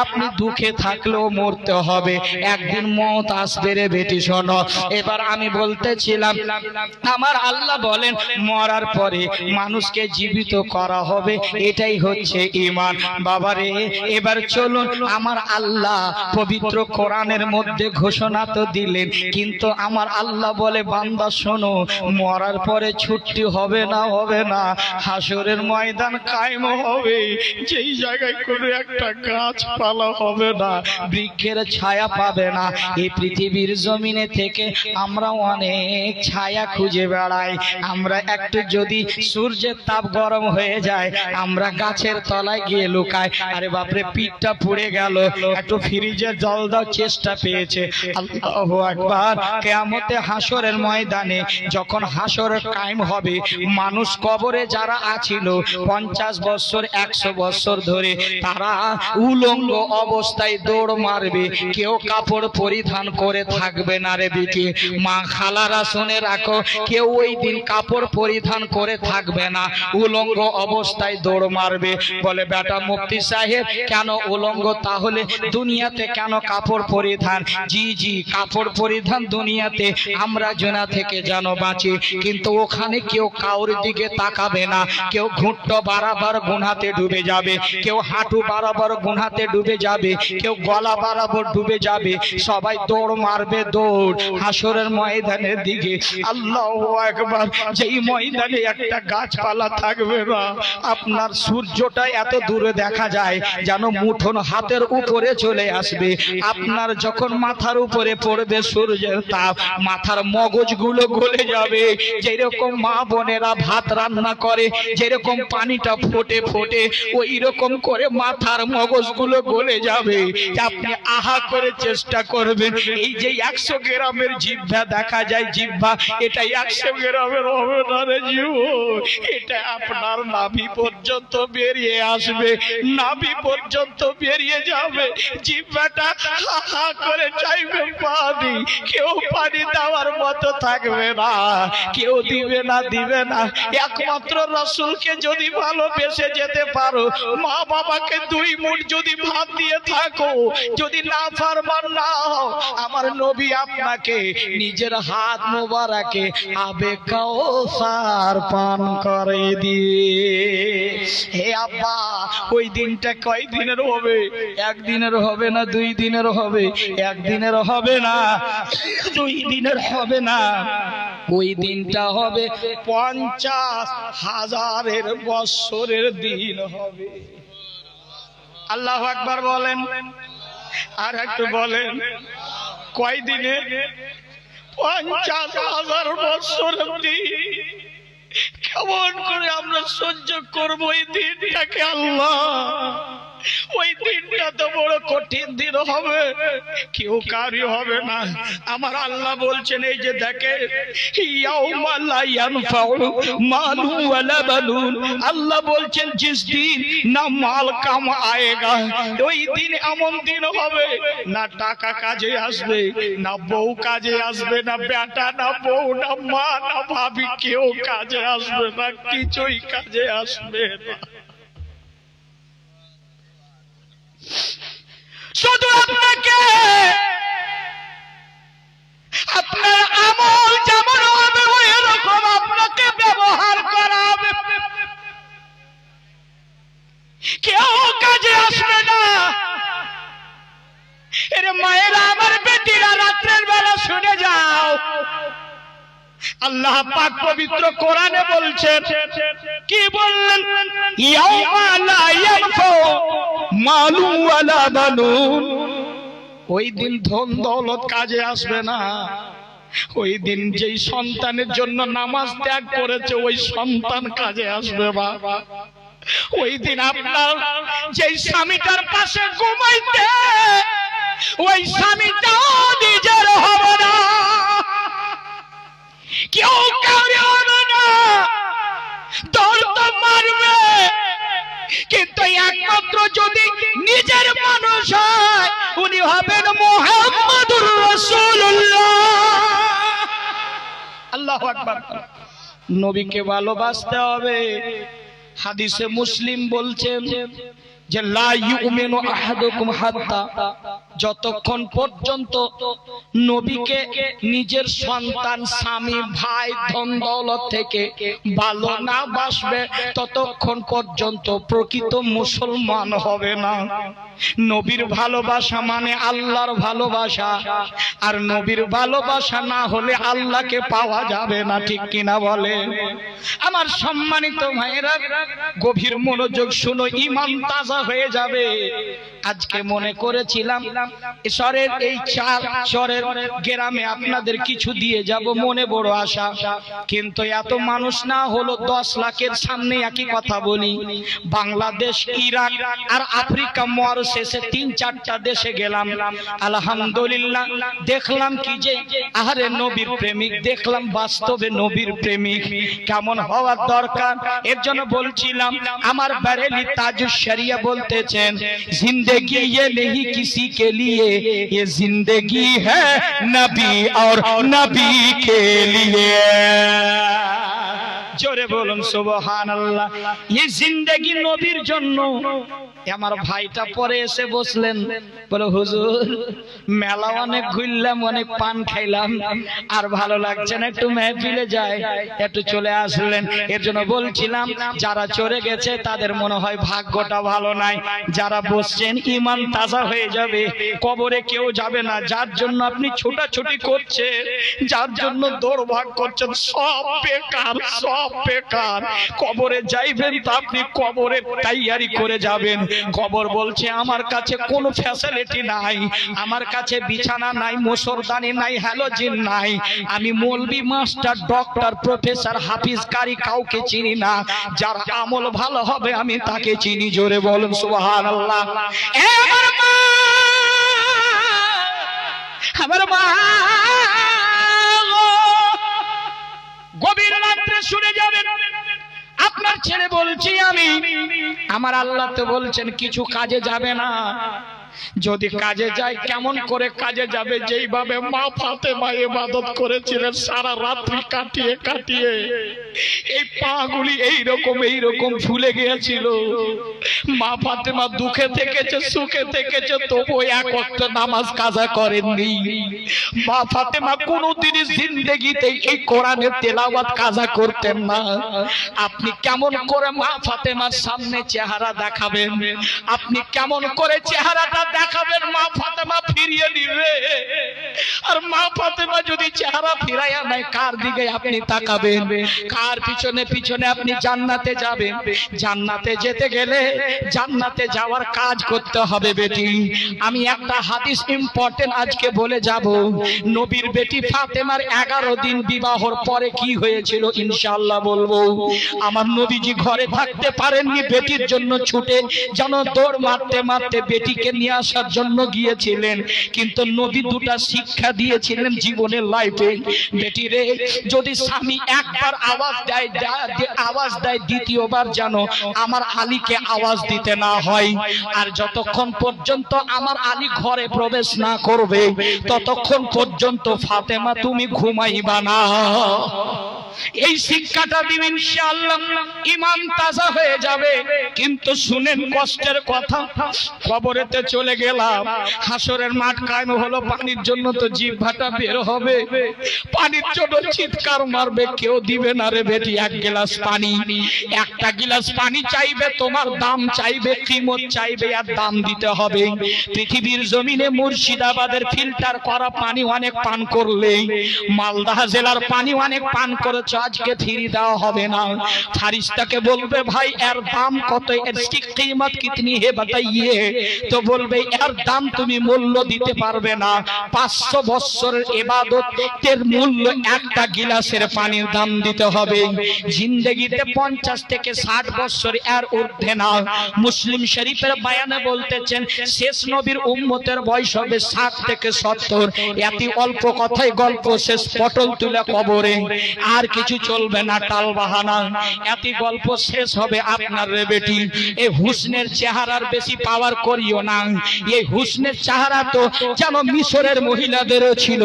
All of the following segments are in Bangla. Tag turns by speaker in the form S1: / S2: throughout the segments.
S1: আপনি দুঃখে থাকলেও মরতে হবে, একদিন মওত আসবে রে বেটি শোনো। এবার আমি বলতেছিলাম আমার আল্লাহ বলেন মরার পরে মানুষকে জীবিত করা হবে, এটাই হচ্ছে ঈমান। বাবারে এবার চলুন, আমার আল্লাহ পবিত্র কোরআনের মধ্যে ঘোষণা তো দিলেন, কিন্তু আমার আল্লাহ বলে বান্দা শোনো, মরার পরে ছুটি হবে না, হবে না, হাসরের ময়দান কায়েম হবে, যেই জায়গায় কোনো একটা গাছপালা হবে না, বৃক্ষের ছায়া পাবে না। এই পৃথিবীর জমিনে থেকে আমরা অনেক ছায়া খুঁজে বেড়াই, আমরা একটু যদি সূর্যের তাপ গরম হয়ে যায় আমরা গাছের তলায় গিয়ে লুকাই, আরে বাপরে পিঠটা পুড়ে গেল, একটু ফ্রিজে জল দাও, চেষ্টা পেয়েছে। আল্লাহু আকবার। কিয়ামতে হাসরের ময়দানে যখন হাসর কায়েম হবে, মানুষ কবরে যারা আছিল 50 বছর 100 বছর ধরে, তারা উলঙ্গ অবস্থায় দৌড় মারবে, কেউ কাপড় পরিধান করে থাকবে না রে বিটি। মা খালারা শুনে রাখো, কেউ ওই দিন কাপড় পরিধান করে থাকবে না, উলঙ্গ অবস্থায় দৌড় মারবে। বলে বেটা মুফতি সাহেব কেন উলঙ্গ, তাহলে দুনিয়াতে কেন কাপড় পরিধান? জি জি, কাপড় পরিধান দুনিয়াতে আমরা জেনা থেকে যেন বাঁচি, কিন্তু ওখানে কেউ কাউর দিকে তাকাবে না, কেউ ঘুঁট্ট বারাবার গুনাতে ডুবে যাবে, কেউ হাঁটু বারাবার গুনাতে ডুবে যাবে, কেউ গলা বারাবার ডুবে যাবে, সবাই দৌড় মারবে, দৌড় হাসরের ময়দানের দিকে। আল্লাহু আকবার। যেই ময়দানে একটা গাছপালা থাকবে না, আপনার সূর্যটা এত দূরে দেখা যায় যেন মুঠোন হাতের উপরে চলে আসবে, আপনার যখন মাথার উপরে পড়বে সূর্যের তাপ, মাথার মগজগুলো গলে যাবে। যেরকম মা বোনেরা ভাত রান্না করে, যেরকম পানিটা ফোটে ফোটে, ওই রকম করে মাথার মগজগুলো গলে যাবে। আপনি আহা করে চেষ্টা করবেন, এই যে 100 গ্রামের জিহ্বা দেখা যায়, জিহ্বা এটা 100 গ্রামের হবে না রে জীব, এটা আপনার নাভি পর্যন্ত বেরিয়ে আসবে, নাভি পর্যন্ত বেরিয়ে যাবে। জিহ্বাটা হা হা করে চাইবে পানি, কেউ পানি দেওয়ার মতো থাকবে না, কেউ দিবে না, দিবে না। একমাত্র রাসূলকে যদি ভালোবেসে যেতে পারো, মা বাবাকে 2 মুঠ যদি ভাত দিয়ে থাকো, যদি না ফরমান না হও, আমার নবী আপনাকে নিজের হাত মোবারকে আবে কাউসার পান করে দিয়ে। হে আব্বা, ওই দিনটা কয় দিনের হবে? 1 দিনের হবে না, 2 দিনের হবে, 1 দিনের হবে না, 2 দিনের হবে না, ওই দিনটা হবে 50,000 বছরের দিন হবে। আল্লাহু আকবার বলেন, আর একটু বলেন, কয় দিনে? 50,000 বছরের দিন। কেমন করে আমরা সহ্য করবো এই দিনটাকে আল্লাহ? ওই দিনটা তো বড় কঠিন দিন হবে, কেউ কারি হবে না। আমার আল্লাহ বলছেন, এই যে দেখে ইয়াউমা লা ইয়ানফাউ মালু ওয়ালা বানুন, আল্লাহ বলছেন জিস দিন না মাল কাম আয়েগা, ওই দিন এমন দিন হবে না টাকা কাজে আসবে, না বউ কাজে আসবে, না বেটা, না বউ, না মা, না ভাবি, কেউ কাজে আসবে না, কিছুই কাজে আসবে না। শুধু আপনাকে আপনার আমল যেমন হবে ওই রকম আপনাকে ব্যবহার করা হবে, কেউ কাজে আসবে না। এর মায়েরা, আমার বেটিরা, রাত্রের বেলা শুনে যাও, আল্লাহ পাক পবিত্র কোরআনে বলছেন, কি বললেন? ইয়াউমা লা ইয়ানফাউ মালু ওয়ালা বানুন, ওই দিন ধন দৌলত কাজে আসবে না। ওই দিন যেই সন্তানের জন্য নামাজ ত্যাগ করেছে ওই সন্তান কাজে আসবে বাবা। ওই দিন আপনার যেই স্বামীটার পাশে ঘুমাইতে ওই স্বামীটাও নিজের হবে না, কেউ কাউরে হবে না, দৌড় তো মারবে, কিন্তু একমাত্র যদি নিজের মানুষ হয় উনি হবেন মুহাম্মাদুর রাসূলুল্লাহ। আল্লাহু আকবার। নবীকে ভালোবাসতে হবে। হাদিসে মুসলিম বলছেন যে লা ইউমিনু আহাদুকুম হাত্তা, যতক্ষণ পর্যন্ত নবীকে নিজের সন্তান, স্বামী, ভাই, ধন দৌলত থেকে ভালো না বাসবে ততক্ষণ পর্যন্ত প্রকৃত মুসলমান হবে না। নবীর ভালোবাসা মানে আল্লাহর ভালোবাসা, আর নবীর ভালোবাসা না হলে আল্লাহকে পাওয়া যাবে না, ঠিক কিনা বলে? আমার সম্মানিত ভাইরা, গভীর মনোযোগ শুনো, ঈমান তাজা হয়ে যাবে। আজকে মনে করেছিলাম ঈশ্বরের এই চরের গ্রামে আপনাদের কিছু দিয়ে যাব, মনে বড় আশা, কিন্তু এত মানুষ না হলো 10 লাখের সামনে একই কথা বলি। বাংলাদেশ, ইরাক আর আফ্রিকা মহাদেশে 3-4টা দেশে গেলাম, আলহামদুলিল্লাহ দেখলাম কি যে আহারে নবীর প্রেমিক, দেখলাম বাস্তবে নবীর প্রেমিক কেমন হওয়ার দরকার। এর জন্য বলছিলাম, আমার বারেলি তাজুশ শরিয়া বলতেছেন, जिंदगी ये नहीं किसी के लिए, ये जिंदगी है नबी और नबी के लिए। জোরে বলুন সুবহানাল্লাহ। এই জিন্দেগি নবীর জন্য। আমার ভাইটা পরে এসে বসলেন, বলে হুজুর মেলা অনেক ঘুরলাম, অনেক পান খাইলাম, আর ভালো লাগছে না, একটু মেহফিলে যাই, একটু চলে আসলেন। এর জন্য বলছিলাম, যারা চলে গেছে তাদের মনে হয় ভাগ্যটা ভালো নাই, যারা বসছেন ঈমান তাজা হয়ে যাবে। কবরে কেউ যাবে না, যার জন্য আপনি ছোটাছুটি করছেন, যার জন্য দৌড়ভাগ করছেন, সব বেকার, সব বেকার। কবরে যাইবেন তো আপনি কবরের তৈয়ারি করে যাবেন। কবর বলছে আমার কাছে কোনো ফ্যাসিলিটি নাই, আমার কাছে বিছানা নাই, মুসরদানি নাই, হ্যালোজিন নাই, আমি মৌলবি, মাস্টার, ডক্টর, প্রফেসর, হাফিজ, কারি কাউকে চিনি না, যার আমল ভালো হবে আমি তাকে চিনি। জোরে বলুন সুবহানাল্লাহ। আমার মা গভীর রাত্রে শুনে যাবেন, আপনার ছেলে বলছি আমি, আমার আল্লাহ তো বলছেন কিছু কাজে যাবে না। যদি কাজে যায়, কেমন করে কাজে যাবে? যেইভাবে মা ফাতেমা ইবাদত করেছিলেন সারা রাত্রি কাটিয়ে কাটিয়ে, এই পাগুলি এইরকম ফুলে গিয়েছিল। মা ফাতেমা দুঃখে থেকেছে, সুখে থেকেছে, তবু এক ওয়াক্ত নামাজ কাজা করেননি। মা ফাতেমা কোনদিনই জিন্দেগিতে এই কোরআনের তেলাওয়াত কাজা করতেন না। আপনি কেমন করে মা ফাতেমার সামনে চেহারা দেখাবেন? আপনি কেমন করে চেহারাটা দেখাবেন? মা ফাতেমা ফিরিয়ে দিবে। আর মা ফাতেমা যদি চেহারা ফিরাইয়া নেয়, কার দিকে আপনি তাকাবেন? কার পিছনে পিছনে আপনি জান্নাতে যাবেন? জান্নাতে যেতে গেলে জান্নাতে যাওয়ার কাজ করতে হবে বেটি। আমি একটা হাদিস ইম্পর্টেন্ট আজকে বলে যাব। নবীর বেটি ফাতেমার 11 দিন বিবাহর পরে কি হয়েছিল ইনশাআল্লাহ বলবো। আমার নবীজি ঘরে থাকতে পারেননি, বেটির জন্য ছুটে যেন দৌড় মারতে মারতে বেটিকে নিয়ে আসার জন্য গিয়েছিলেন। কিন্তু নবী দুটা শিক্ষা দিয়েছিলেন জীবনের লাইফে, বেটি রে, যদি স্বামী একবার আওয়াজ দেয় দ্বিতীয়বার যেন আমার আলীকে আওয়াজ দিতে না হয়। আর যতক্ষণ পর্যন্ত আমার আলী ঘরে প্রবেশ না করবে ততক্ষণ পর্যন্ত ফাতেমা তুমি ঘুমাইবা না। এই শিক্ষাটা দিবেন ইনশাআল্লাহ, ঈমান তাজা হয়ে যাবে। কিন্তু শুনেন কষ্টের কথা, কবরেতে চলে গেলাম, হাসরের মাঠ কায়েম হলো, পানির জন্য তো জিহ্বাটা বের হবে, পানির জন্য চিৎকার মারবে, কেউ দিবে না রে বেটি এক গ্লাস পানি। একটা গ্লাস পানি চাইবে, তোমার দাম চাইবে, কিমত চাইবে, আর দাম দিতে হবে। পৃথিবীর জমিনে মুর্শিদাবাদের ফিল্টার করা পানি অনেক পান করলে, মালদা জেলার পানি অনেক পান করেছে, আজকে ফিরি দেওয়া হবে না। ফারিস্তাকে বলবে ভাই এর দাম কত, এর কিমত কিতনি হে বাতাইয়ে, তো বলবে এর দাম তুমি মূল্য দিতে পারবে না। 500 বছরের ইবাদতের মূল্য একটা গিলাসের পানির দাম দিতে হবে। জিন্দেগিতে 50 থেকে 60 বছর এর ঊর্ধ্বে না। মুসলিম শরীফের বয়ানে বলতেছেন শেষ নবীর উম্মতের বয়স হবে 60 থেকে 70। এত অল্প কথাই গল্প শেষ, পটল তুলে কবরে, আর কিছু চলবে না, টাল বাহানা। এত গল্প শেষ হবে আপনার রে বেটি। এই হুসনের চেহারার বেশি পাওয়ার করিও না। এই হুসনের চেহারা তো যেন মিশরের মহিলাদেরও ছিল,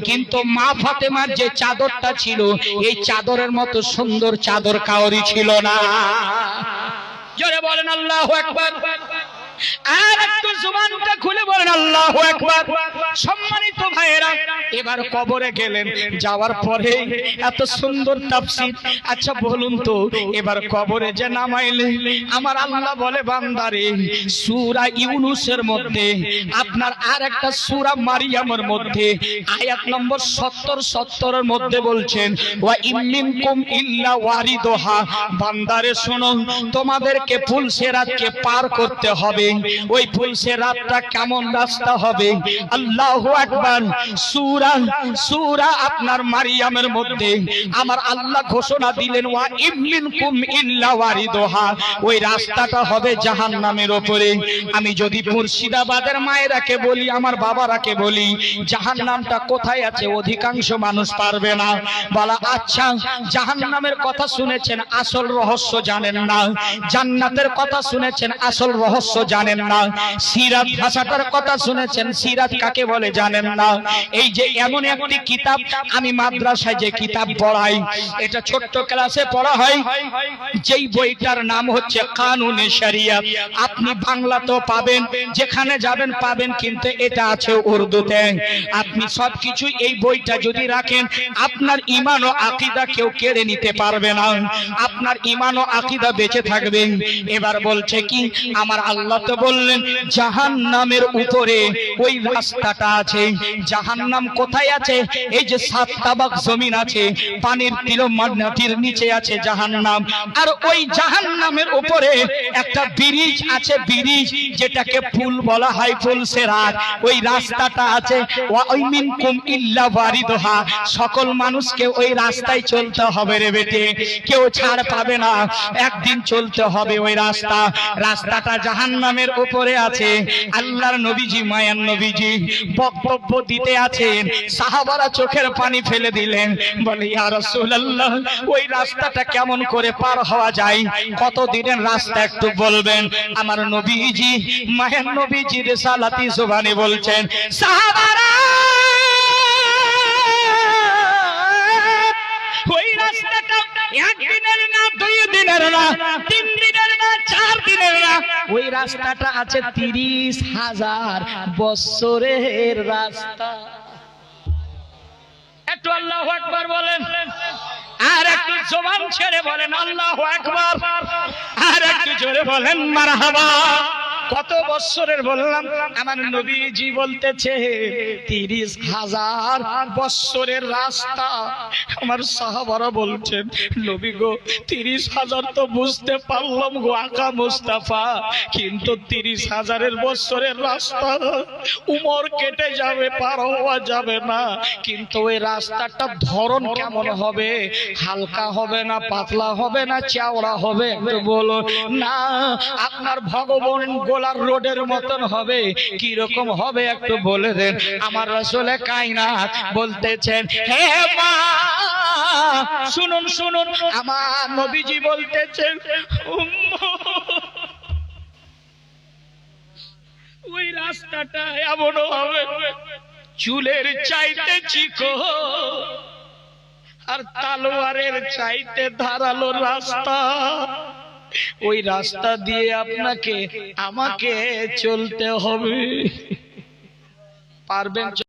S1: কিন্তু মা ফাতেমার যে চাদরটা ছিল এই চাদরের মতো সুন্দর চাদর কাউরি ছিল না। জোরে বলেন আল্লাহু আকবার। আর একটু জবানটা খুলে বলেন আল্লাহু আকবার। সম্মানিত ভাইয়েরা, এবার কবরে গেলেন, যাওয়ার পরে এত সুন্দর তাফসীর। আচ্ছা বলুন তো, এবার কবরে যে নামাইলে আমার আল্লাহ বলে বান্দারে, সূরা ইউনূসের মধ্যে আপনার আর একটা সূরা মারিয়ামের মধ্যে আয়াত নম্বর 70 এর মধ্যে বলছেন ওয়া ইমিনকুম ইল্লা ওয়ারিদুহা, বান্দারে শোনো, তোমাদেরকে পুলসিরাতকে পার করতে হবে। ওই পুলসিরাতটা কেমন রাস্তা হবে? আল্লাহু আকবার। সূরা আপনার মারিয়ামের মধ্যে আমার আল্লাহ ঘোষণা দিলেন ওয়া ইমিনকুম ইল্লা ওয়ারিদুহা, ওই রাস্তাটা হবে জাহান্নামের উপরে। আমি যদি মুর্শিদাবাদের মায়েরাকে বলি, আমার বাবারাকে বলি, জাহান্নামটা কোথায় আছে, অধিকাংশ মানুষ পারবে না বলা। আচ্ছা, জাহান্নামের কথা শুনেছেন, আসল রহস্য জানেন না। জান্নাতের কথা শুনেছেন, আসল রহস্য জানেন না। সিরাত ভাষাটার কথা শুনেছেন, সিরাত কাকে বলে জানেন না। এই যে এমন একটি কিতাব, আমি মাদ্রাসায় যে কিতাব পড়াই, এটা ছোট্ট ক্লাসে পড়া হয়, যেই বইটার নাম হচ্ছে কানুনে শরিয়ত। আপনি বাংলাতেও পাবেন, যেখানে যাবেন পাবেন, কিন্তু এটা আছে উর্দুতে। আপনি সবকিছু এই বইটা যদি রাখেন, আপনার ঈমান ও আকীদা কেউ কেড়ে নিতে পারবে না, আপনার ঈমান ও আকীদা বেঁচে থাকবে। এবার বলছে কি, আমার আল্লাহ তো বললেন জাহান্নামের উপরে ওই রাস্তাটা আছে। জাহান্নাম কোথায় আছে? এই যে 7 তাবাক জমিন আছে, পানির মাটির নিচে আছে জাহান্নাম। আর ওই জাহান্নামের উপরে একটা ব্রিজ আছে, ব্রিজ যেটাকে পুল বলা হয়, পুলসিরাত। ওই রাস্তাটা আছে ওয়া মিনকুম ইল্লা ওয়ারিদুহা, সকল মানুষকে ওই রাস্তায় চলতে হবে রে বেটে, কেউ ছাড় পাবে না, একদিন চলতে হবে ওই রাস্তা। রাস্তাটা জাহান্নামের উপরে আছে। আল্লাহর নবীজি, মায়ার নবীজি বক্তব্য দিতে আছেন, সাহাবারা চোখের পানি ফেলে দিলেন, বলে ইয়া রাসূলুল্লাহ, ওই রাস্তাটা কেমন করে পার হওয়া যায়, কত দিনের রাস্তা একটু বলবেন। আমার নবীজি, মায়ার নবীজি রিসালাতি জুবানি বলছেন, সাহাবারা ওই রাস্তাটা একদিনের না, 2 দিনের না, 3 দিনের না, 4 দিনের না, ওই রাস্তাটা আছে 30,000 বছরের রাস্তা। একটু আল্লাহু আকবার বলেন, আর একটু জবান ছেড়ে বলেন আল্লাহু আকবার, আর একটু জোরে বলেন মারহাবা। কত বছরের বললাম? আমার নবীজি বলতেছে 30,000 বছরের রাস্তা। আমার সাহাবারা বলছেন, নবী গো 30,000 তো বুঝতে পারলাম গো আকা মুস্তাফা, কিন্তু 30,000 বছরের রাস্তা উমর কেটে যাবে, পার হওয়া যাবে না। কিন্তু ওই রাস্তাটা ধরন কেমন হবে? হালকা হবে না, পাতলা হবে না, চওড়া হবে? একটু বলো না। আপনার ভগবান গোলার রোডের মতন হবে? কি রকম হবে একটু বলে দেন। আমার রাসূলে কায়নাত বলতেছেন, হে মা শুনুন শুনুন, আমার নবীজি বলতেছেন, ওই রাস্তাটা এমন হবে চুলের চাইতে চিকন আর তালোয়ারের চাইতে ধারালো রাস্তা। ওই রাস্তা দিয়ে আপনাকে আমাকে চলতে হবে। পারবেন?